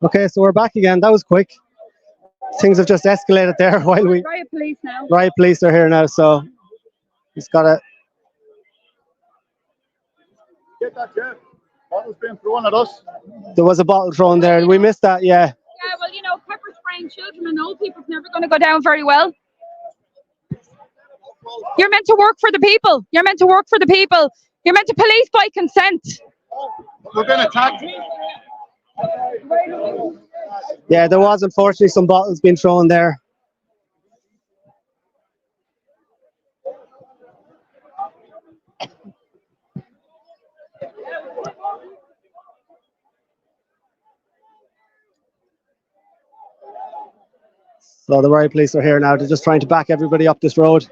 Okay, so we're back again. That was quick. Things have just escalated there while we. Riot police now. Riot police are here now, so he's got to. Get that, Jeff. Bottle's being thrown at us. There was a bottle thrown there. We missed that, yeah. Yeah, well, you know, pepper spraying children and old people's never going to go down very well. You're meant to work for the people. You're meant to work for the people. You're meant to police by consent. We're being attacked. Yeah, there was unfortunately some bottles being thrown there. So the Riot police are here now. They're just trying to back everybody up this road.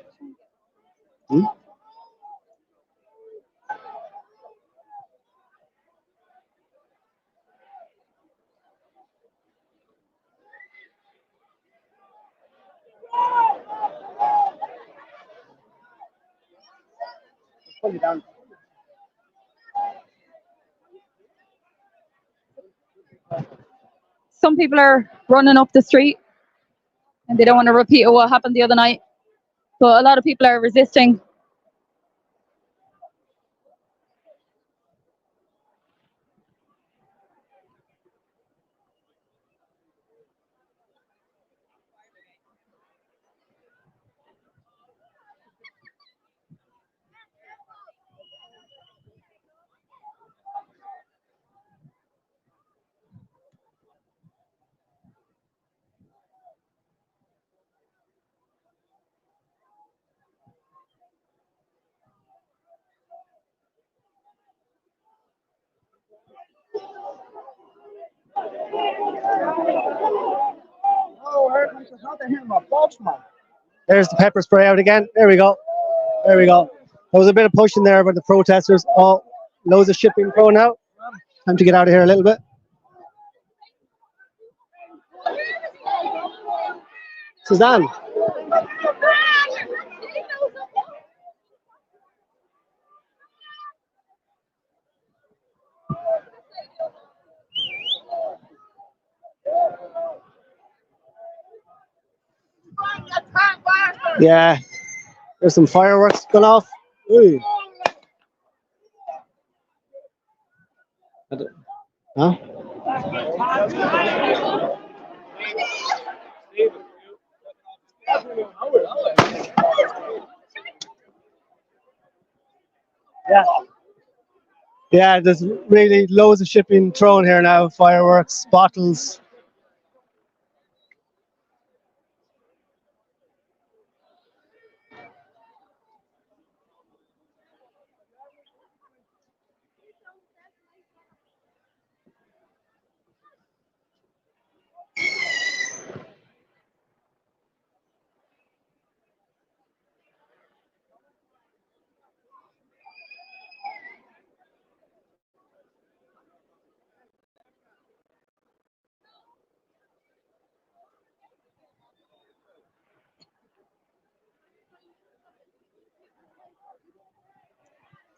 Pull you down. Some people are running up the street and they don't want to repeat what happened the other night. So a lot of people are resisting. There's the pepper spray out again. There we go. There we go. There was a bit of pushing there by the protesters. Oh, loads of shipping thrown out. Time to get out of here a little bit. Suzanne. Yeah, there's some fireworks going off. Ooh. Huh? Yeah. Yeah, there's really loads of shipping thrown here now. Fireworks, bottles.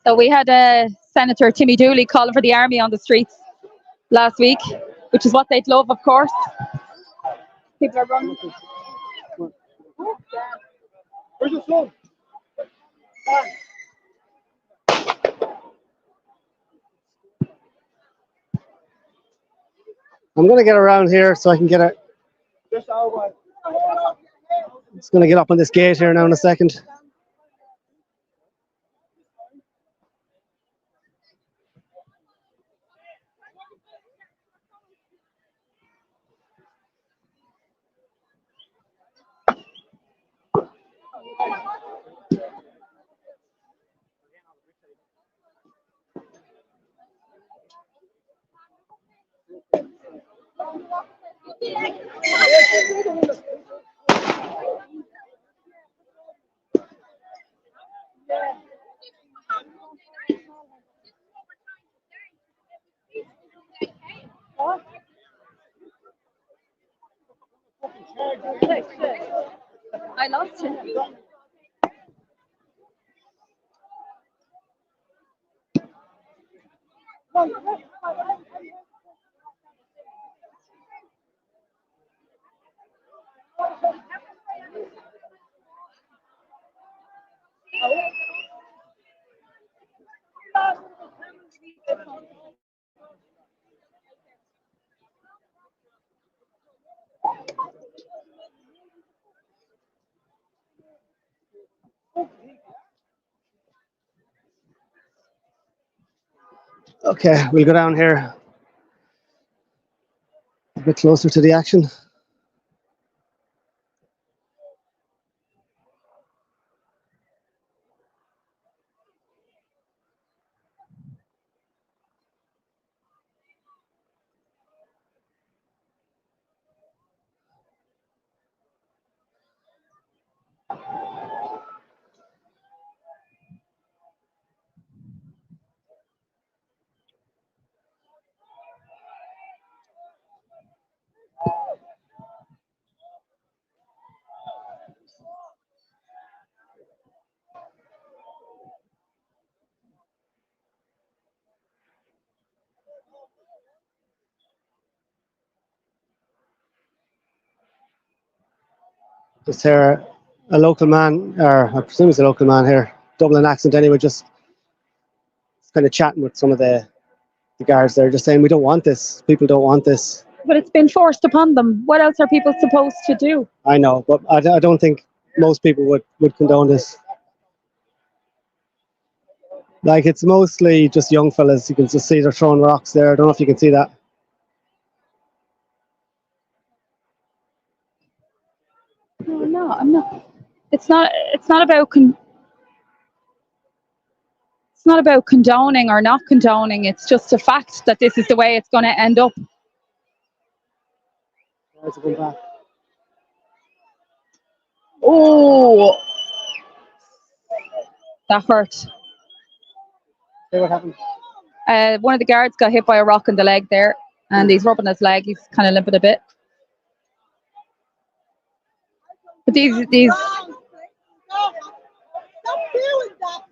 So we had Senator Timmy Dooley calling for the army on the streets last week, which is what they'd love, of course. People are running. Where's your son? I'm going to get around here so I can get it. Just our way. It's going to get up on this gate here now in a second. I lost it. Okay, we'll go down here a bit closer to the action. Just here, a local man, or I presume it's a local man here, Dublin accent anyway, just kind of chatting with some of the guards there, just saying we don't want this. People don't want this. But it's been forced upon them. What else are people supposed to do? I know, but I don't think most people would condone this. Like, it's mostly just young fellas. You can just see they're throwing rocks there. I don't know if you can see that. No, I'm not. It's not. It's not about. It's not about condoning or not condoning. It's just a fact that this is the way it's going to end up. Oh, that hurt. See what happened? One of the guards got hit by a rock in the leg there, and he's rubbing his leg. He's kind of limping a bit. But these. Stop doing that.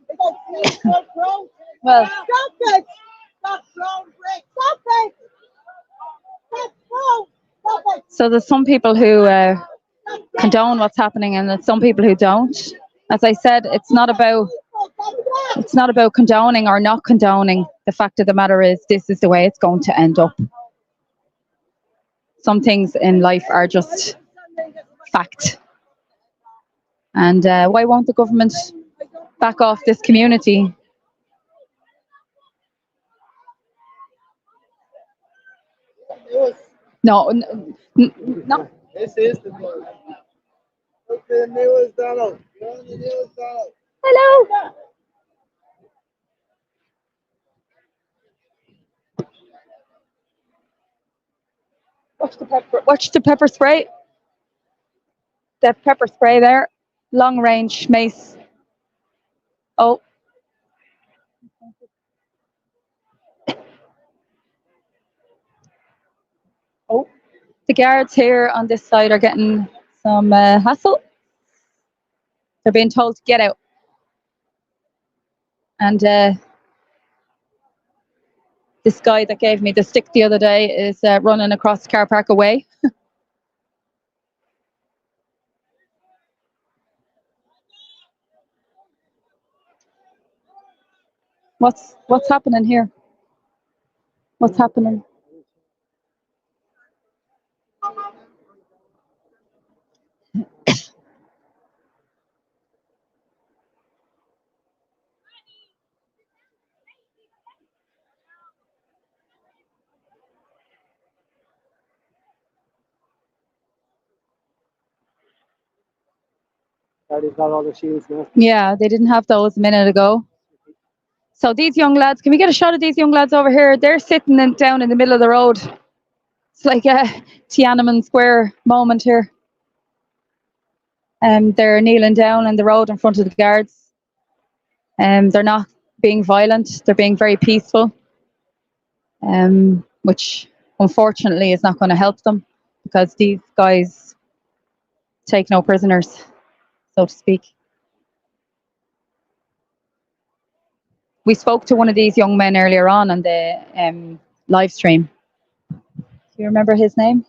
Well, Stop it. Stop throwing bricks. Stop it. Stop it. so there's some people who condone what's happening, and there's some people who don't. As I said, it's not about condoning or not condoning. The fact of the matter is, this is the way it's going to end up. Some things in life are just fact. And why won't the government back off this community? No. This is the news. Look at the news, Donald. You're on the news, Donald. Hello. Watch the pepper spray. The pepper spray there. Long range mace. Oh. Oh. The guards here on this side are getting some hassle. They're being told to get out. And this guy that gave me the stick the other day is running across the car park away. What's happening here? What's happening? They've got all the shields now. Yeah, they didn't have those a minute ago. So these young lads, can we get a shot of these young lads over here? They're sitting down in the middle of the road. It's like a Tiananmen Square moment here. They're kneeling down in the road in front of the guards. They're not being violent. They're being very peaceful, which unfortunately is not going to help them, because these guys take no prisoners, so to speak. We spoke to one of these young men earlier on the live stream. Do you remember his name?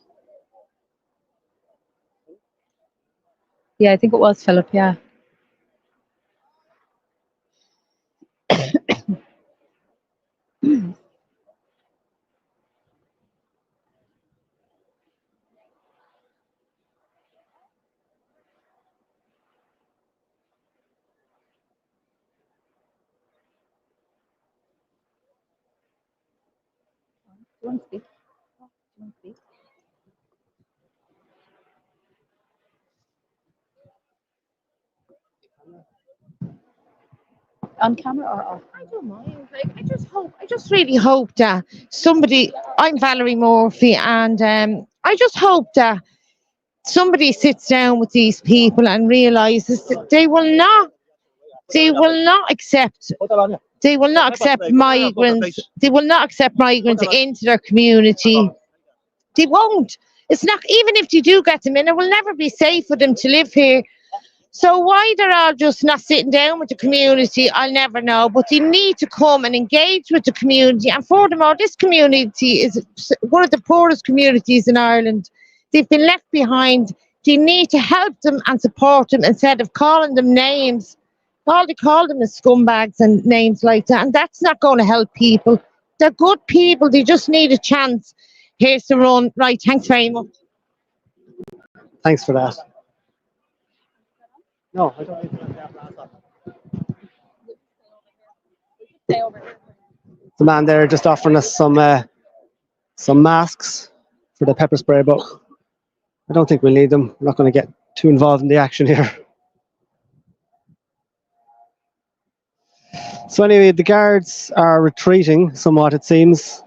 Yeah, I think it was Philip, yeah. you want to speak? Do you want to speak? On camera or off? I don't mind. Like, I just really hope that somebody. I'm Valerie Murphy, and I just hope that somebody sits down with these people and realizes that they will not accept, they will not accept migrants. They will not accept migrants into their community. They won't. It's not, even if they do get them in, it will never be safe for them to live here. So why they're all just not sitting down with the community, I'll never know. But they need to come and engage with the community. And furthermore, this community is one of the poorest communities in Ireland. They've been left behind. They need to help them and support them instead of calling them names. All they call them is scumbags and names like that. And that's not going to help people. They're good people. They just need a chance. Here's the run. Right, thanks very much. Thanks for that. No, I don't need to. The man there just offering us some masks for the pepper spray, but I don't think we'll need them. We're not going to get too involved in the action here. So anyway, the guards are retreating somewhat, it seems.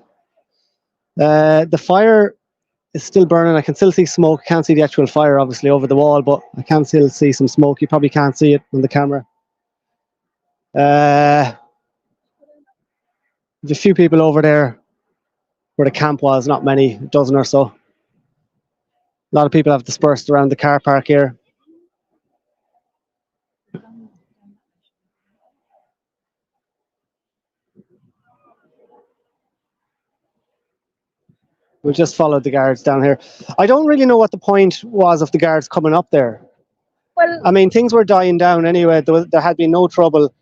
The fire is still burning. I can still see smoke. Can't see the actual fire, obviously, over the wall, but I can still see some smoke. You probably can't see it on the camera. There's a few people over there where the camp was, not many, a dozen or so. A lot of people have dispersed around the car park here. We just followed the guards down here. I don't really know what the point was of the guards coming up there. Well, I mean, things were dying down anyway. There had been no trouble.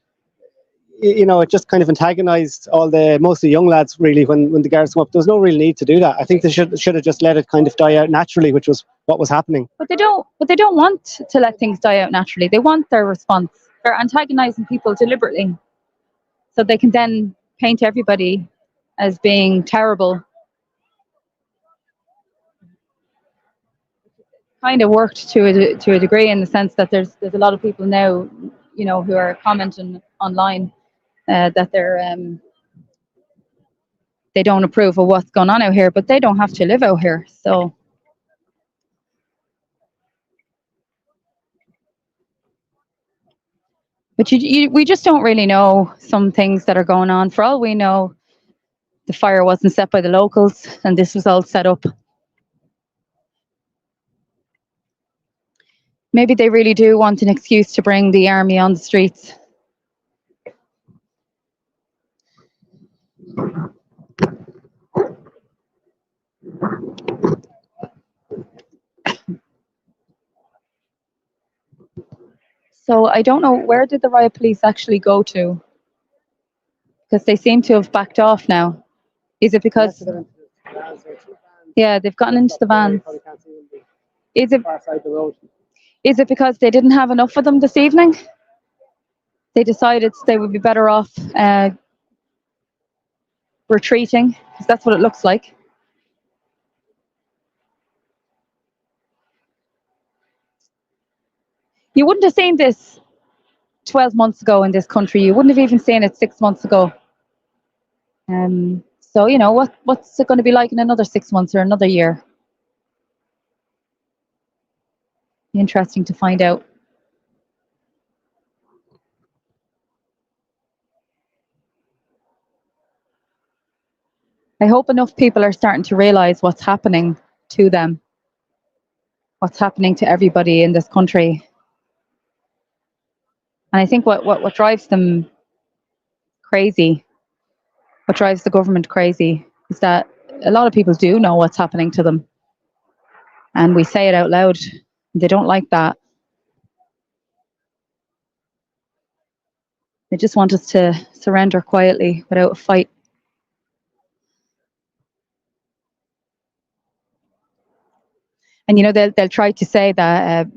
You know, it just kind of antagonized most of the young lads, really, when the guards come up. There was no real need to do that. I think they should have just let it kind of die out naturally, which was what was happening. But they don't want to let things die out naturally. They want their response. They're antagonizing people deliberately, so they can then paint everybody as being terrible. Kind of worked to a degree, in the sense that there's a lot of people now, you know, who are commenting online that they don't approve of what's going on out here, but they don't have to live out here. So but we just don't really know some things that are going on. For all we know, the fire wasn't set by the locals, and this was all set up. Maybe they really do want an excuse to bring the army on the streets. So I don't know, where did the riot police actually go to? Because they seem to have backed off now. Is it because... Yeah, they've gotten into the vans. Is it because they didn't have enough of them this evening? They decided they would be better off retreating, because that's what it looks like. You wouldn't have seen this 12 months ago in this country. You wouldn't have even seen it 6 months ago. So, you know, what's it going to be like in another 6 months or another year? Interesting to find out. I hope enough people are starting to realize what's happening to them, what's happening to everybody in this country. And I think what drives them crazy, what drives the government crazy, is that a lot of people do know what's happening to them. And we say it out loud. They don't like that. They just want us to surrender quietly without a fight. And, you know, they'll try to say that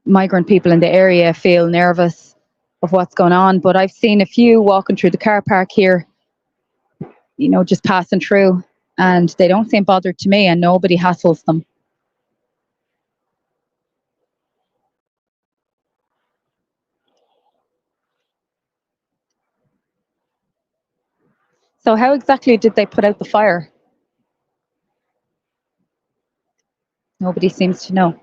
migrant people in the area feel nervous of what's going on. But I've seen a few walking through the car park here, you know, just passing through. and they don't seem bothered to me, and nobody hassles them. So how exactly did they put out the fire? Nobody seems to know.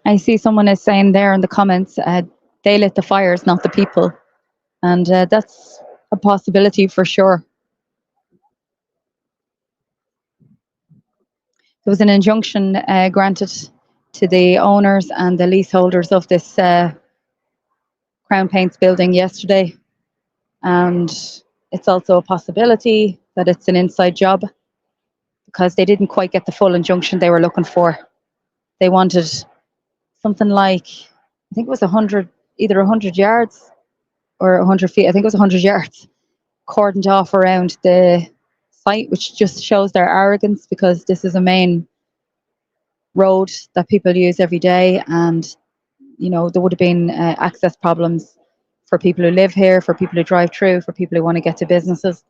I see someone is saying there in the comments, they lit the fires, not the people. And that's a possibility for sure. There was an injunction granted to the owners and the leaseholders of this Crown Paints building yesterday. And it's also a possibility that it's an inside job because they didn't quite get the full injunction they were looking for. They wanted something like, I think it was 100, either 100 yards or 100 feet. I think it was 100 yards cordoned off around the site, which just shows their arrogance because this is a main road that people use every day, and you know there would have been access problems for people who live here, for people who drive through, for people who want to get to businesses.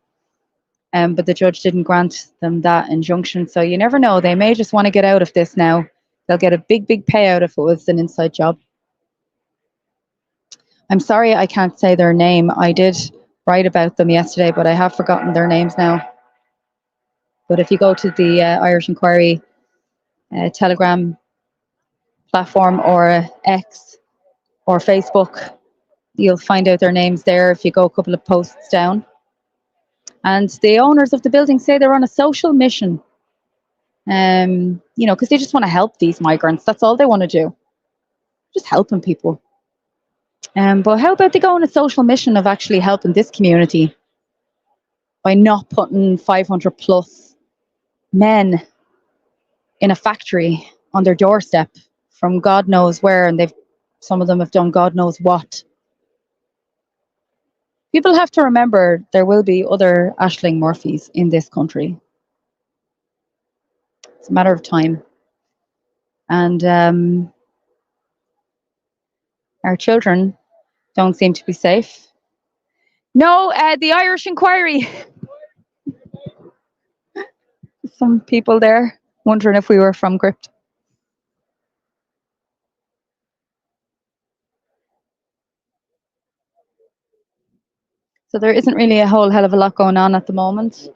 But the judge didn't grant them that injunction, so you never know. They may just want to get out of this now. They'll get a big payout if it was an inside job. I'm sorry I can't say their name. I did write about them yesterday, but I have forgotten their names now. But if you go to the Irish Inquiry Telegram platform or X or Facebook, you'll find out their names there if you go a couple of posts down. And the owners of the building say they're on a social mission, because they just want to help these migrants. That's all they want to do, just helping people. But how about they go on a social mission of actually helping this community by not putting 500 plus men in a factory on their doorstep from God knows where, and some of them have done God knows what. People have to remember there will be other Aisling Murphys in this country. It's a matter of time. And our children don't seem to be safe. No, the Irish Inquiry. Some people there wondering if we were from Gript. So there isn't really a whole hell of a lot going on at the moment.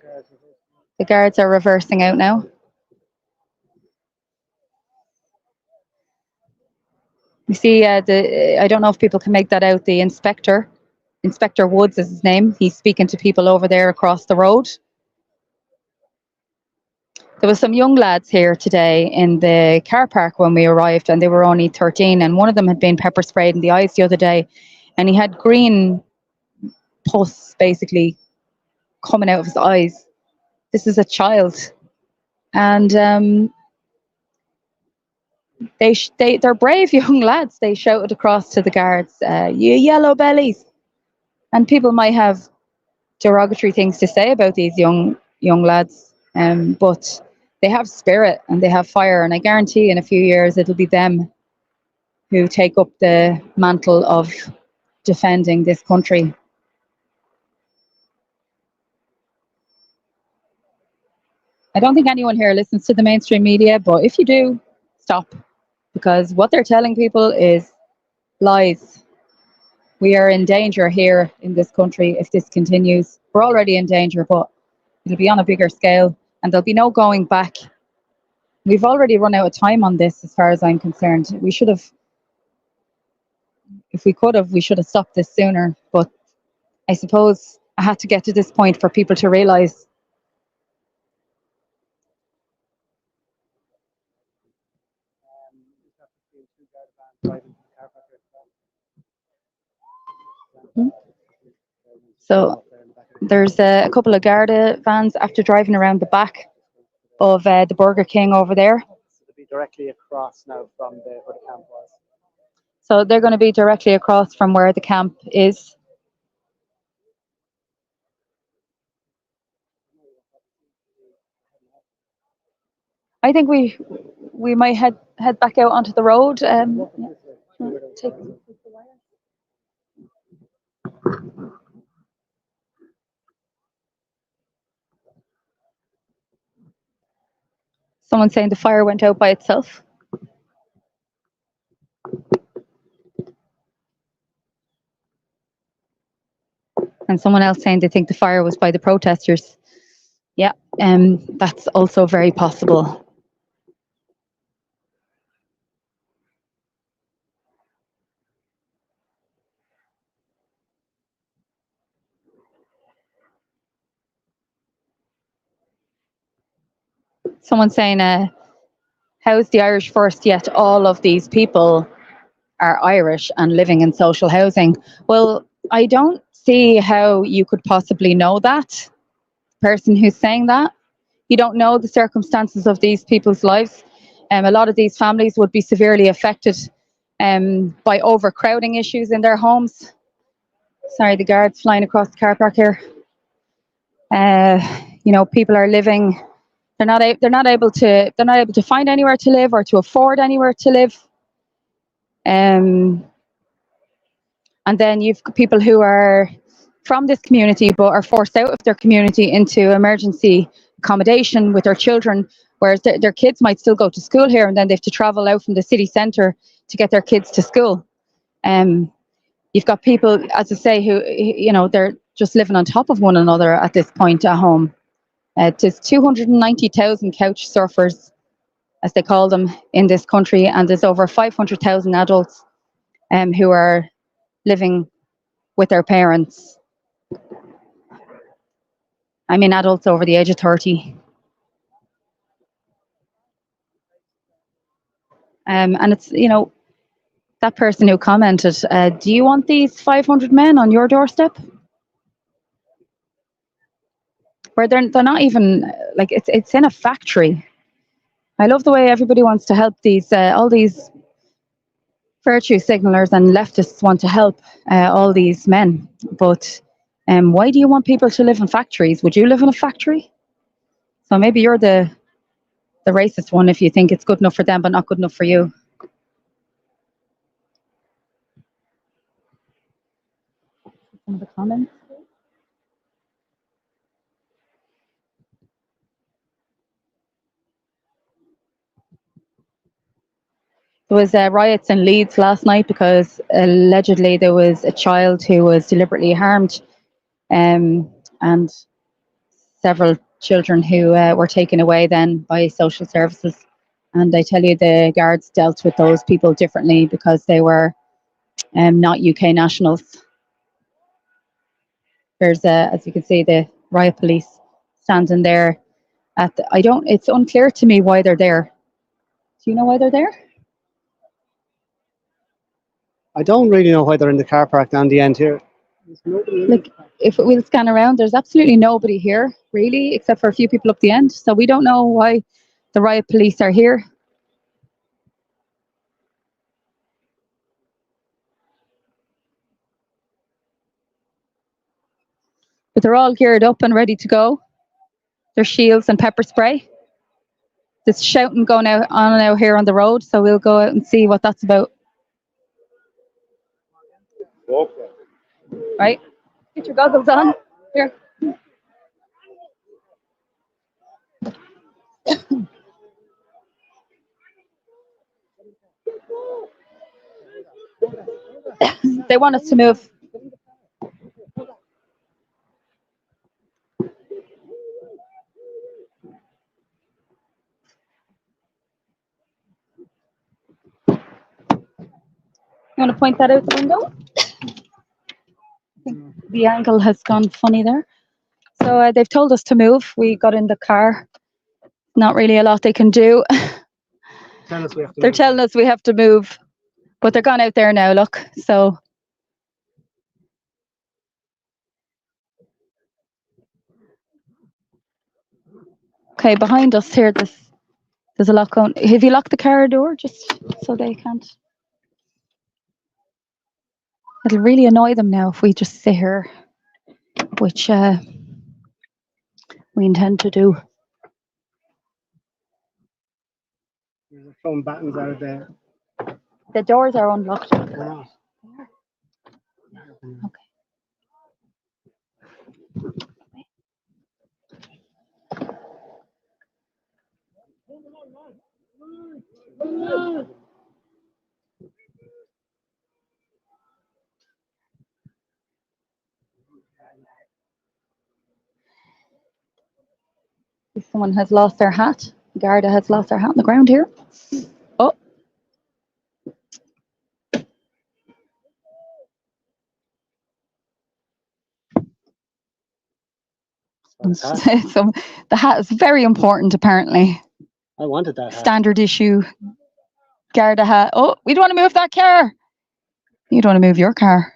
The guards are reversing out now. You see, I don't know if people can make that out, the Inspector Woods is his name. He's speaking to people over there across the road. There was some young lads here today in the car park when we arrived, and they were only 13, and one of them had been pepper sprayed in the eyes the other day, and he had green pus basically coming out of his eyes. This is a child, and they're brave young lads. They shouted across to the guards, "You yellow bellies!" And people might have derogatory things to say about these young lads, but they have spirit and they have fire, and I guarantee in a few years it'll be them who take up the mantle of defending this country. I don't think anyone here listens to the mainstream media, but if you do, stop, because what they're telling people is lies. We are in danger here in this country if this continues. We're already in danger, but it'll be on a bigger scale, and there'll be no going back. We've already run out of time on this, as far as I'm concerned. We should have, if we could have, we should have stopped this sooner. But I suppose I had to get to this point for people to realise. So there's a couple of Garda vans after driving around the back of the Burger King over there. So they'll be directly across now from where the camp was. So they're going to be directly across from where the camp is. I think we might head back out onto the road. Take the wire. Someone's saying the fire went out by itself. And someone else saying they think the fire was by the protesters. Yeah, that's also very possible. Someone's saying, how's the Irish first, yet all of these people are Irish and living in social housing? Well, I don't see how you could possibly know that. The person who's saying that, you don't know the circumstances of these people's lives. A lot of these families would be severely affected by overcrowding issues in their homes. Sorry, the guards flying across the car park here. People are living. They're not able to find anywhere to live or to afford anywhere to live. And then you've people who are from this community but are forced out of their community into emergency accommodation with their children, whereas their kids might still go to school here, and then they have to travel out from the city centre to get their kids to school. You've got people, as I say, who they're just living on top of one another at this point at home. There's 290,000 couch surfers, as they call them, in this country, and there's over 500,000 adults who are living with their parents. I mean, adults over the age of 30. And it's, that person who commented, do you want these 500 men on your doorstep? Where they're not even, like, it's in a factory. I love the way everybody wants to help these, all these virtue signalers and leftists want to help all these men. But why do you want people to live in factories? Would you live in a factory? So maybe you're the racist one if you think it's good enough for them but not good enough for you. Some of the comments. There was riots in Leeds last night because allegedly there was a child who was deliberately harmed, and several children who were taken away then by social services. And I tell you, the guards dealt with those people differently because they were not UK nationals. There's, as you can see, the riot police standing there It's unclear to me why they're there. Do you know why they're there? I don't really know why they're in the car park down the end here. Like, if we'll scan around, there's absolutely nobody here, really, except for a few people up the end. So we don't know why the riot police are here. But they're all geared up and ready to go. There's shields and pepper spray. There's shouting going on out here on the road, so we'll go out and see what that's about. Right? Get your goggles on. Here. They want us to move. You want to point that out the window? I think the angle has gone funny there. So they've told us to move. We got in the car. Not really a lot they can do. They're telling us we have to move. But they're gone out there now, look. So okay, behind us here, there's a lot going. Have you locked the car door just so they can't? It'll really annoy them now if we just sit here, which we intend to do. They're throwing battens out of there. The doors are unlocked. Yeah. Okay. Someone has lost their hat. Garda has lost their hat on the ground here. Oh. So the hat is very important, apparently. I wanted that hat. Standard issue Garda hat. Oh, we don't want to move that car. You don't want to move your car.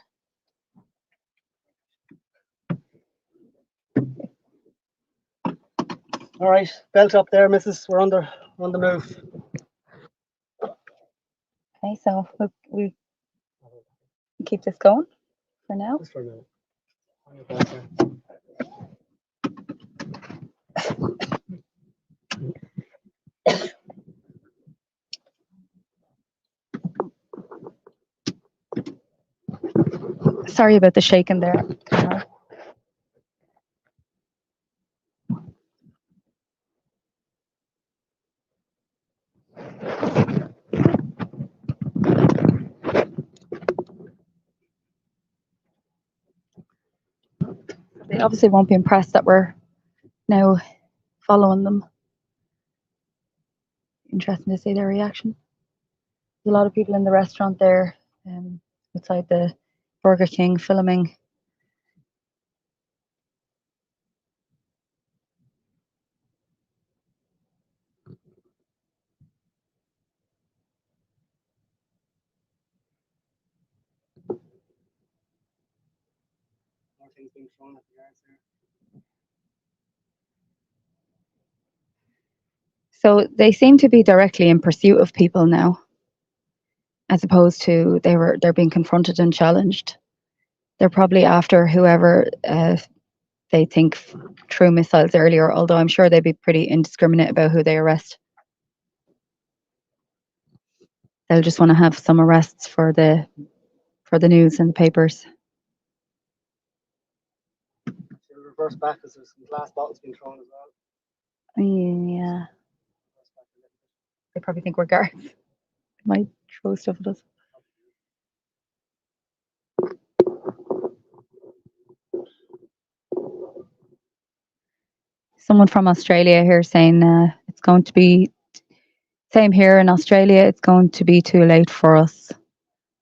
All right, belt up there, missus. We're on the move. Okay, so we keep this going for now. Just for a minute. Sorry about the shaking there. They obviously won't be impressed that we're now following them. Interesting to see their reaction. There's a lot of people in the restaurant there, outside the Burger King filming. More things being thrown at the yards there. So they seem to be directly in pursuit of people now, as opposed to they're being confronted and challenged. They're probably after whoever they think threw missiles earlier, although I'm sure they'd be pretty indiscriminate about who they arrest. They'll just want to have some arrests for the news and the papers. They'll reverse back because there's some glass bottles being thrown as well. Yeah. They probably think we're guards. Might throw stuff at us. Someone from Australia here saying it's going to be same here in Australia. It's going to be too late for us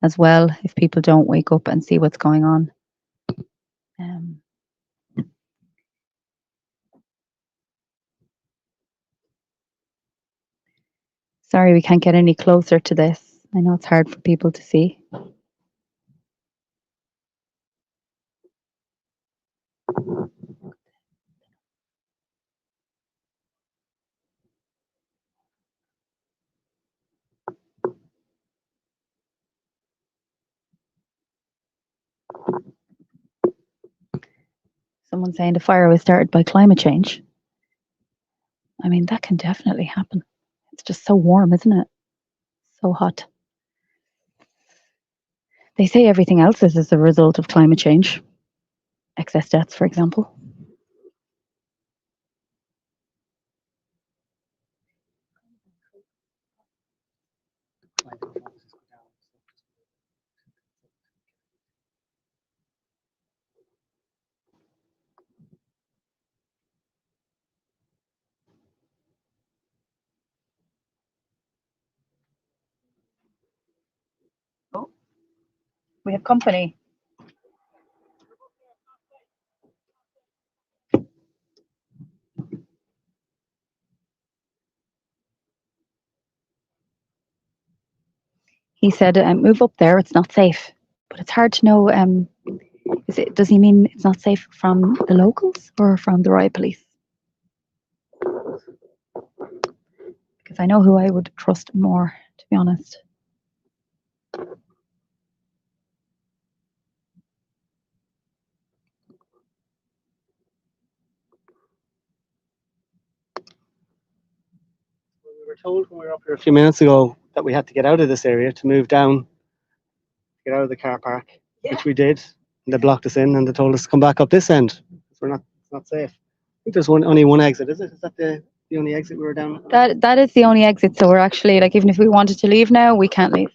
as well if people don't wake up and see what's going on. Sorry, we can't get any closer to this. I know it's hard for people to see. Someone's saying the fire was started by climate change. I mean, that can definitely happen. It's just so warm, isn't it? So hot. They say everything else is as a result of climate change. Excess deaths, for example. Oh, we have company. He said, move up there, it's not safe. But it's hard to know, does he mean it's not safe from the locals or from the Riot police? Because I know who I would trust more, to be honest. We were told when we were up here a few minutes ago that we had to get out of this area to move down, get out of the car park, which we did. And they blocked us in and they told us to come back up this end. It's not safe. I think there's only one exit, is it? Is that the only exit we were down? That is the only exit. So we're actually, like, even if we wanted to leave now, we can't leave.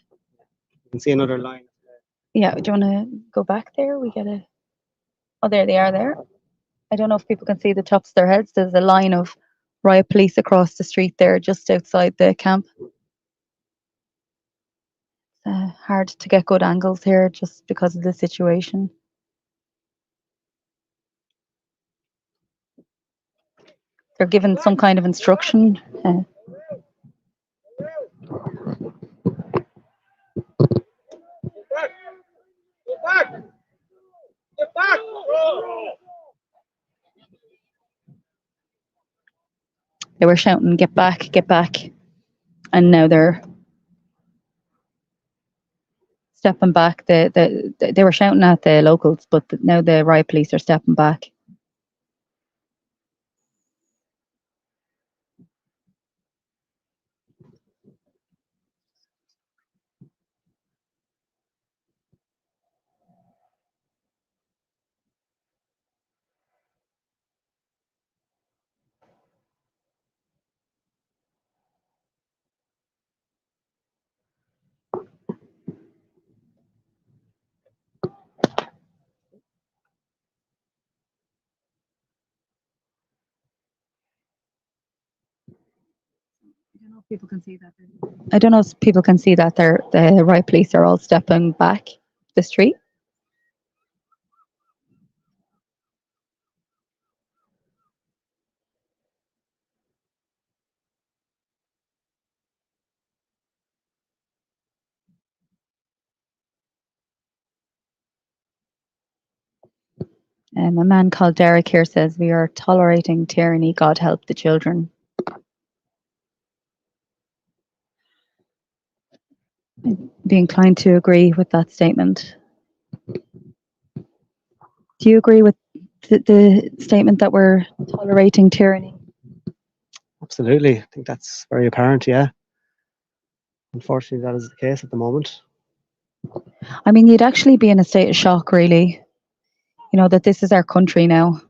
You can see another line. Yeah, do you want to go back there? We get a... Oh, there they are there. I don't know if people can see the tops of their heads. There's a line of Riot police across the street there, just outside the camp. Hard to get good angles here just because of the situation. They're given some kind of instruction. Get back! Get back! They were shouting, get back, get back. And now they're stepping back. They were shouting at the locals, but now the Riot police are stepping back. I don't know if people can see that the Riot police are all stepping back the street. A man called Derek here says, we are tolerating tyranny, God help the children. I'd be inclined to agree with that statement. Do you agree with the statement that we're tolerating tyranny? Absolutely. I think that's very apparent, yeah. Unfortunately, that is the case at the moment. I mean, you'd actually be in a state of shock, really. You know, that this is our country now.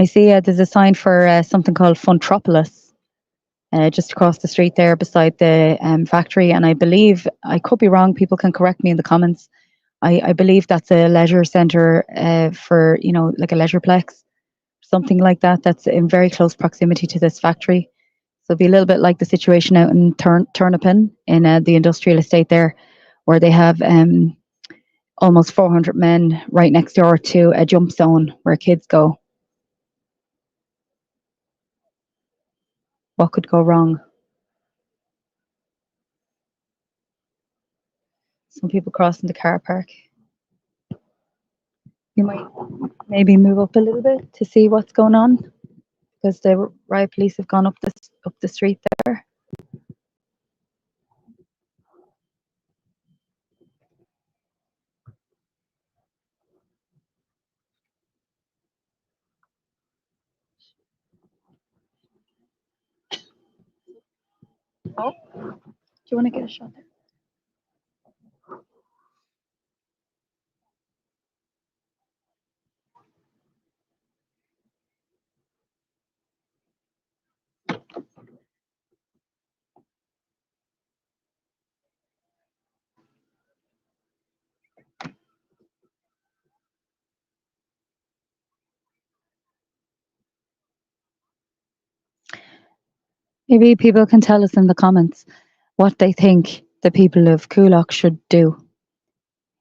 I see there's a sign for something called Funtropolis just across the street there beside the factory. And I believe, I could be wrong, people can correct me in the comments. I believe that's a leisure centre for, you know, like a leisureplex, something like that, that's in very close proximity to this factory. So it'd be a little bit like the situation out in Turnopin in the industrial estate there, where they have almost 400 men right next door to a jump zone where kids go. what could go wrong. Some people crossing the car park. You might maybe move up a little bit to see what's going on, because the riot police have gone up the street there. Oh, do you want to get a shot there? Maybe people can tell us in the comments what they think the people of Coolock should do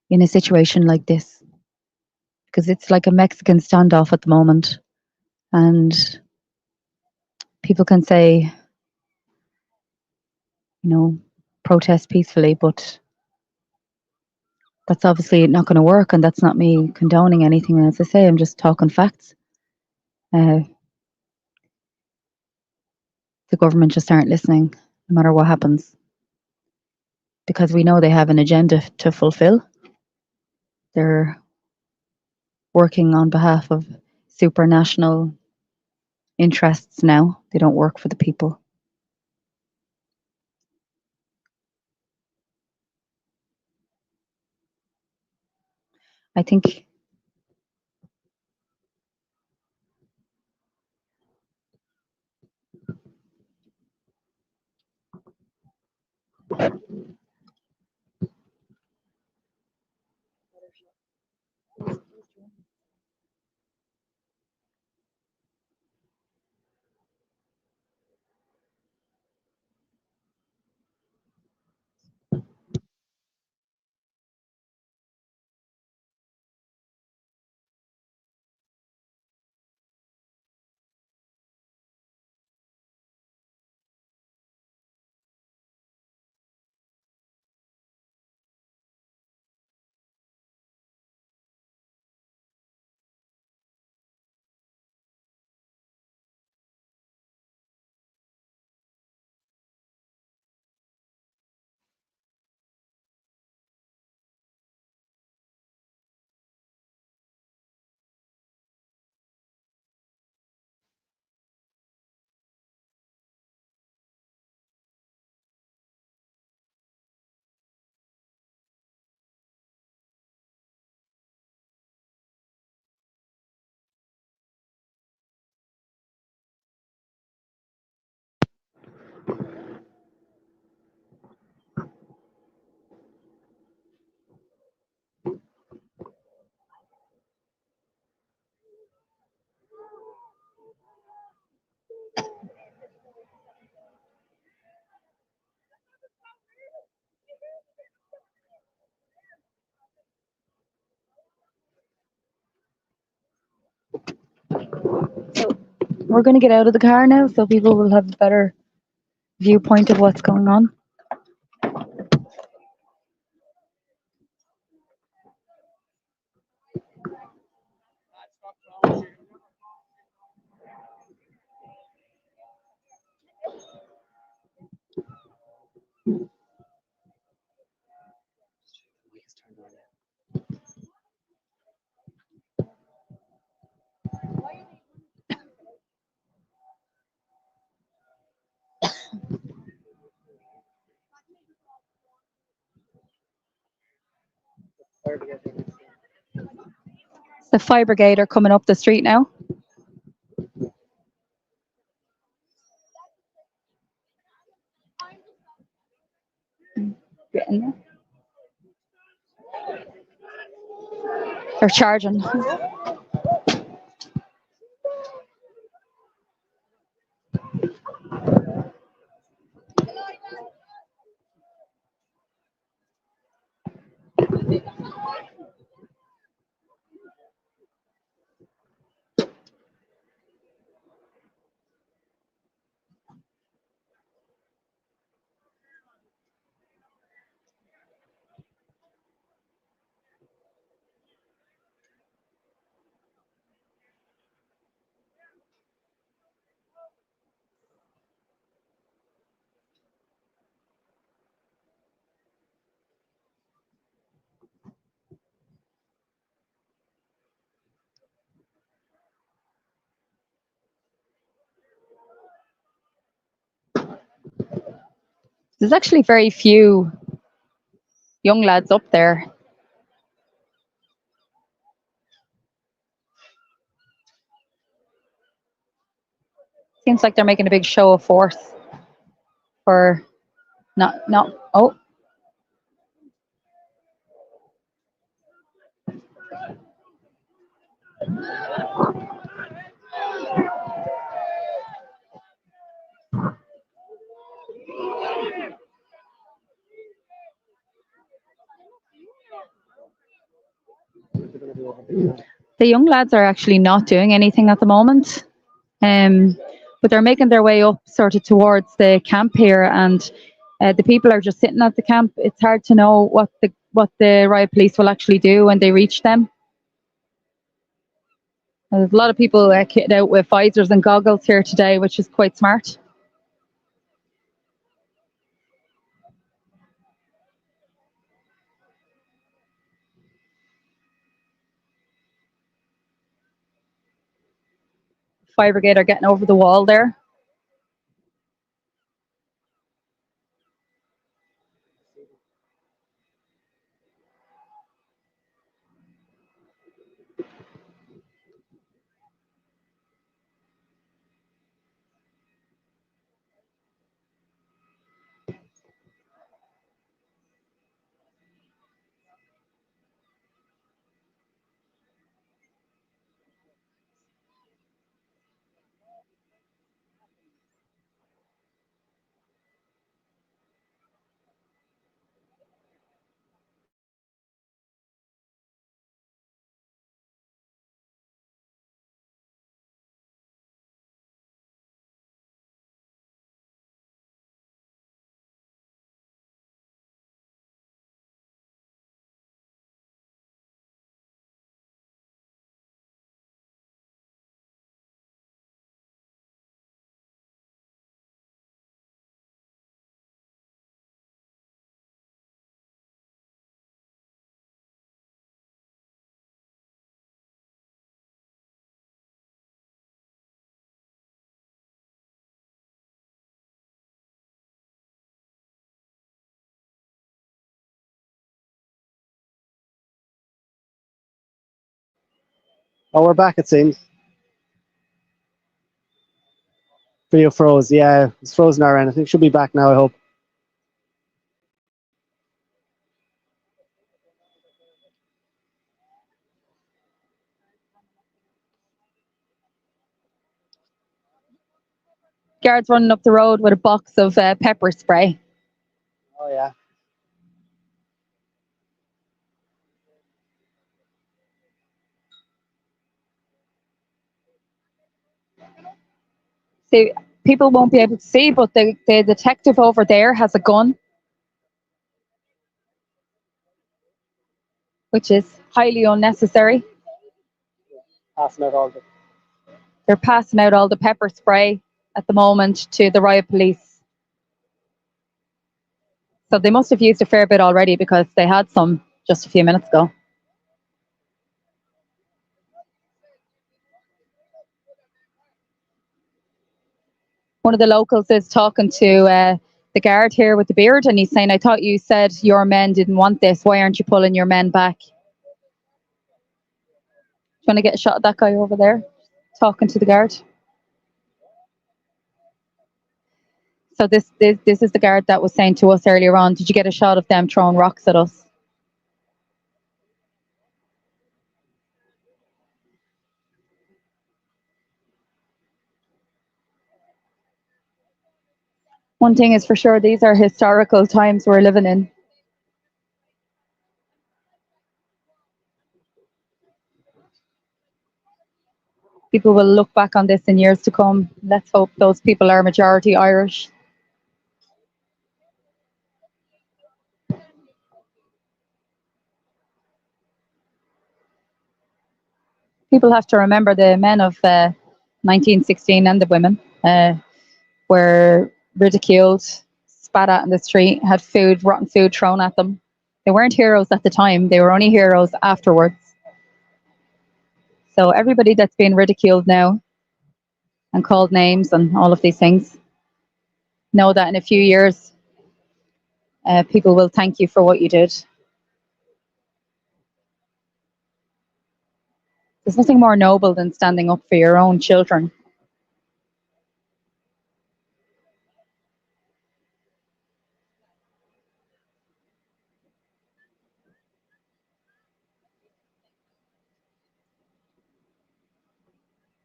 in a situation like this. Because it's like a Mexican standoff at the moment. And people can say, protest peacefully, but that's obviously not going to work, and that's not me condoning anything. As I say, I'm just talking facts. The government just aren't listening, no matter what happens, because we know they have an agenda to fulfill. They're working on behalf of supranational interests now. They don't work for the people. I think we're going to get out of the car now, so people will have a better viewpoint of what's going on. The fire brigade are coming up the street now. Get in there. They're charging. There's actually very few young lads up there. Seems like they're making a big show of force for not. Oh, the young lads are actually not doing anything at the moment, but they're making their way up sort of towards the camp here, and the people are just sitting at the camp. It's hard to know what the riot police will actually do when they reach them. There's a lot of people kitted out with visors and goggles here today, which is quite smart. Fire brigade are getting over the wall there. Oh, we're back, it seems. Video froze. Yeah, it's frozen our end. I think it should be back now, I hope. Guards running up the road with a box of pepper spray. Oh, yeah. See, people won't be able to see, but the detective over there has a gun, which is highly unnecessary. Passing out all the... They're passing out all the pepper spray at the moment to the riot police. So they must have used a fair bit already because they had some just a few minutes ago. One of the locals is talking to the guard here with the beard, and he's saying, I thought you said your men didn't want this. Why aren't you pulling your men back? Do you want to get a shot at that guy over there talking to the guard? So this is the guard that was saying to us earlier on, did you get a shot of them throwing rocks at us? One thing is for sure, these are historical times we're living in. People will look back on this in years to come. Let's hope those people are majority Irish. People have to remember the men of 1916 and the women were ridiculed, spat at in the street, had food, rotten food thrown at them. They weren't heroes at the time. They were only heroes afterwards. So everybody that's being ridiculed now and called names and all of these things, know that in a few years people will thank you for what you did. There's nothing more noble than standing up for your own children.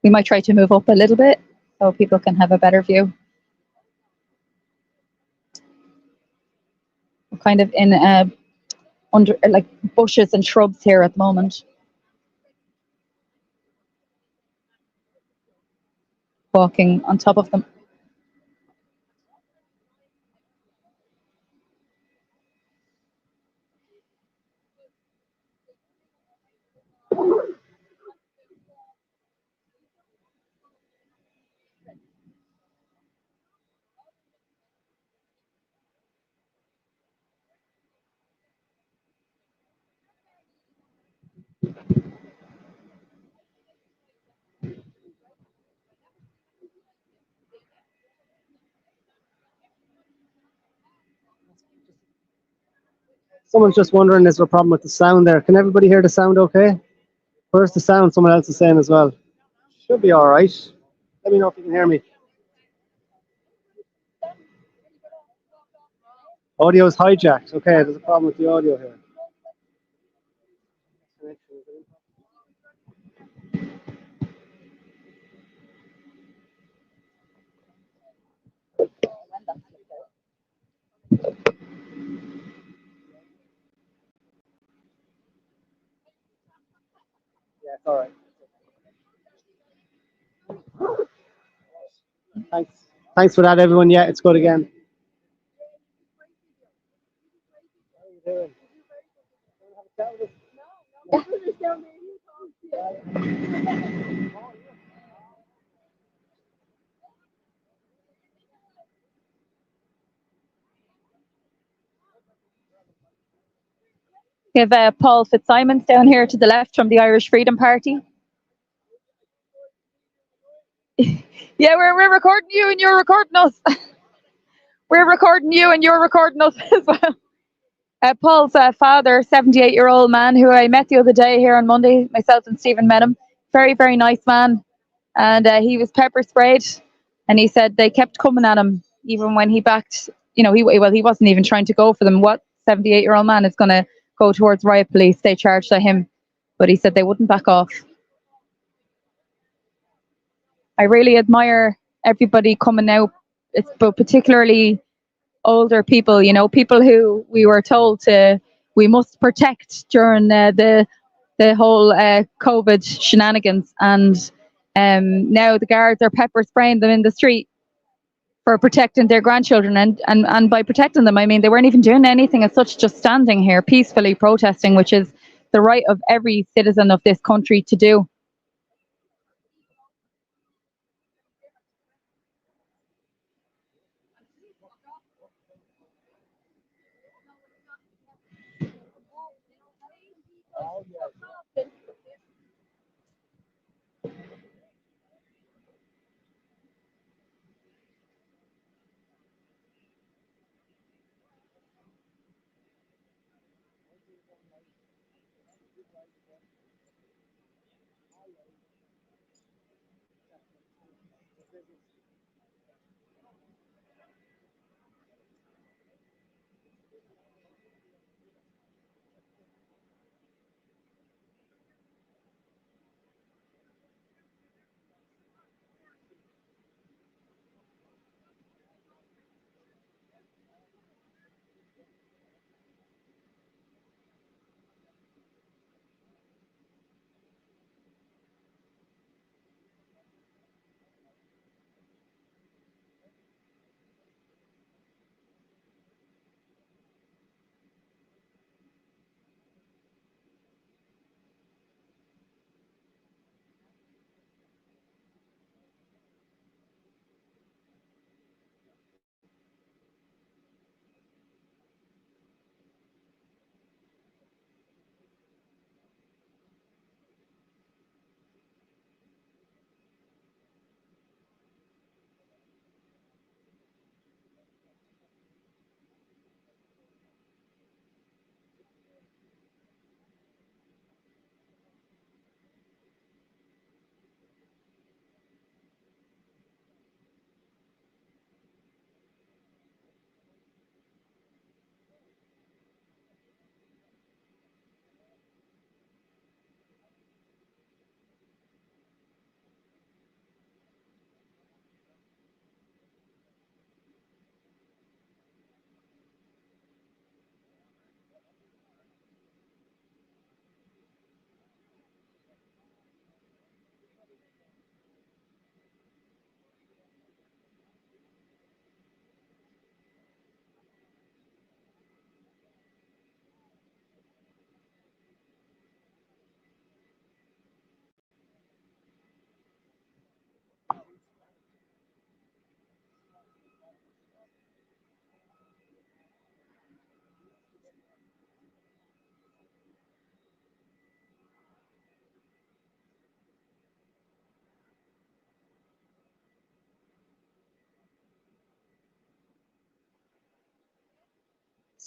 We might try to move up a little bit so people can have a better view. We're kind of in under like bushes and shrubs here at the moment. Walking on top of them. Someone's just wondering, is there a problem with the sound there? Can everybody hear the sound okay? Where's the sound? Someone else is saying as well. Should be all right. Let me know if you can hear me. Audio is hijacked. Okay, there's a problem with the audio here. Yeah, it's all right. Thanks. Thanks for that, everyone. Yeah, it's good again. We have Paul Fitzsimons down here to the left from the Irish Freedom Party. Yeah, we're recording you and you're recording us. We're recording you and you're recording us as well. Paul's father, 78-year-old man who I met the other day here on Monday, myself and Stephen met him. Very, very nice man. And he was pepper sprayed. And he said they kept coming at him even when he backed. You know, he wasn't even trying to go for them. What 78-year-old man is going to go towards Riot Police? They charged at him. But he said they wouldn't back off. I really admire everybody coming out, but particularly older people, you know, people who we were told we must protect during the whole COVID shenanigans. And now the guards are pepper spraying them in the street for protecting their grandchildren. And by protecting them, I mean, they weren't even doing anything as such, just standing here peacefully protesting, which is the right of every citizen of this country to do.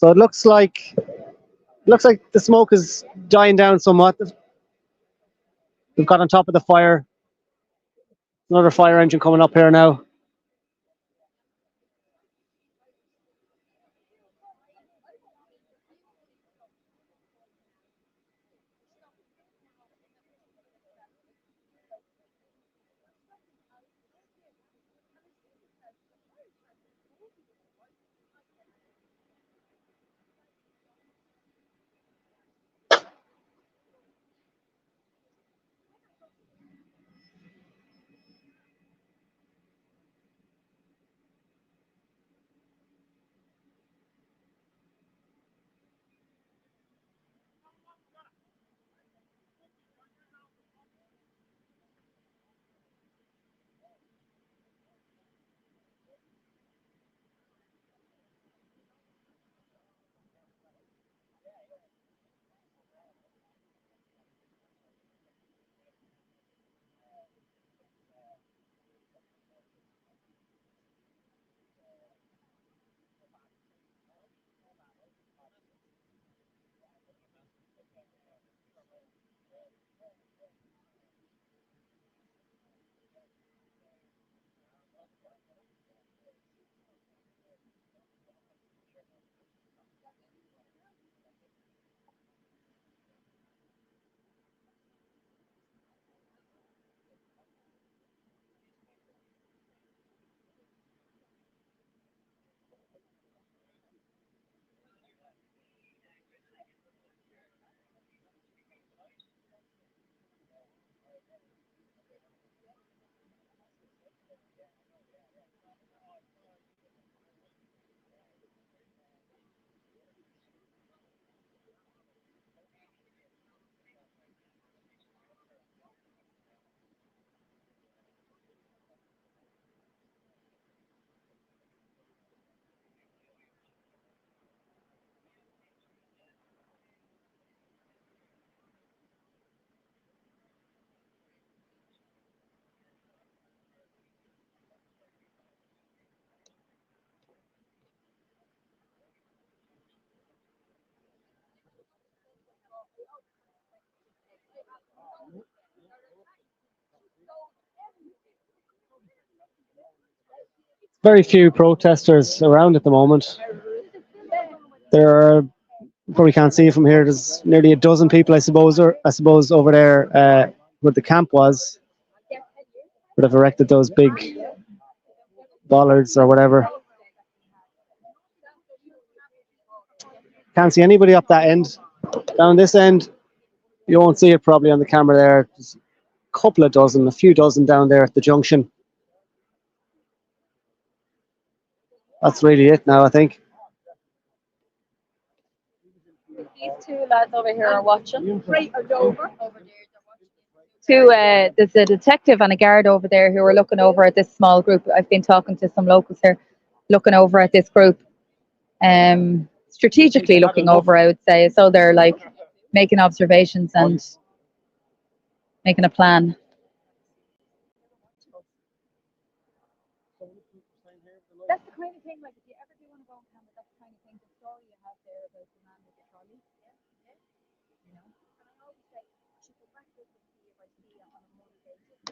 So it looks like the smoke is dying down somewhat. We've got on top of the fire. Another fire engine coming up here now. Very few protesters around at the moment. There are, probably can't see from here, there's nearly a dozen people, I suppose, over there where the camp was, would have erected those big bollards or whatever. Can't see anybody up that end. Down this end, you won't see it probably on the camera there. There's a few dozen down there at the junction. That's really it now, I think. These two lads over here are watching. There's a detective and a guard over there who are looking over at this small group. I've been talking to some locals here, looking over at this group. Strategically looking over, I would say. So they're like making observations and making a plan. That's the kind of thing, like if you ever do want to go on camera, that's the kind of thing, the story you have there about the man with the trolley.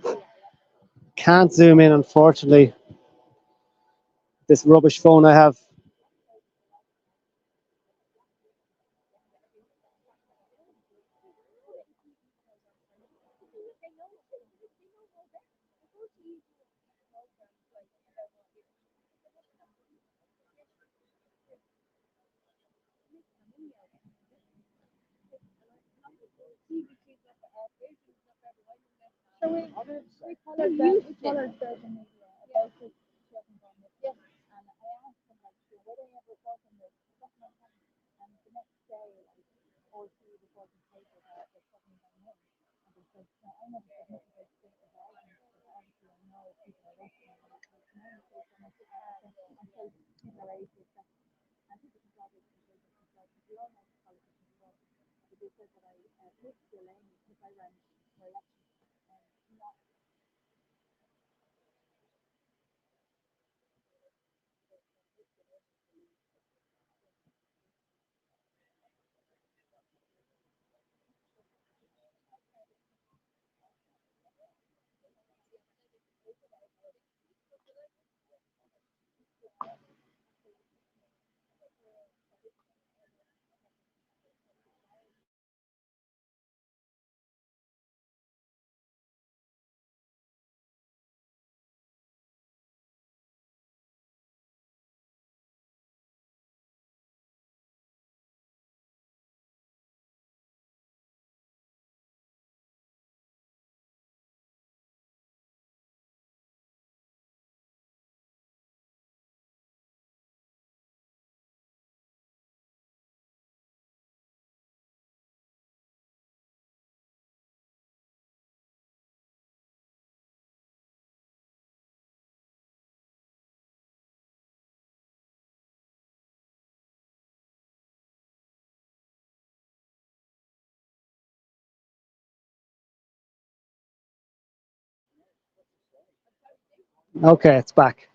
You know? Can't zoom in, unfortunately. This rubbish phone I have. Okay, it's back.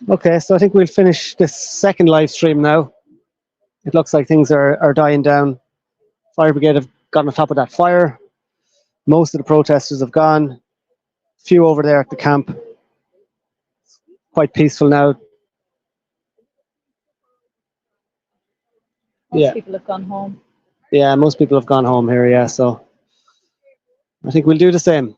Okay, so I think we'll finish this second live stream now. It looks like things are dying down. Fire brigade have got on top of that fire. Most of the protesters have gone. Few over there at the camp. Quite peaceful now. Most people have gone home. Yeah, most people have gone home here, yeah, so I think we'll do the same.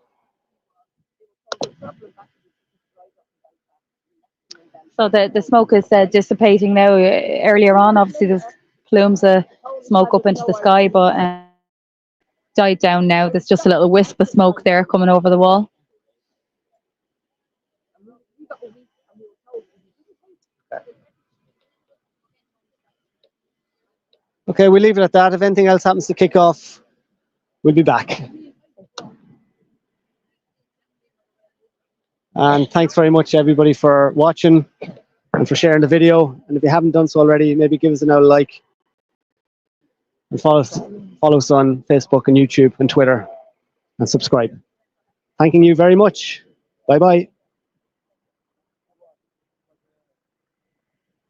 So the smoke is dissipating now. Earlier on, obviously, there's plumes of smoke up into the sky, but died down now. There's just a little wisp of smoke there coming over the wall. Okay, we'll leave it at that. If anything else happens to kick off, we'll be back. And thanks very much, everybody, for watching and for sharing the video. And if you haven't done so already, maybe give us a like. And follow us on Facebook and YouTube and Twitter. And subscribe. Thanking you very much. Bye-bye.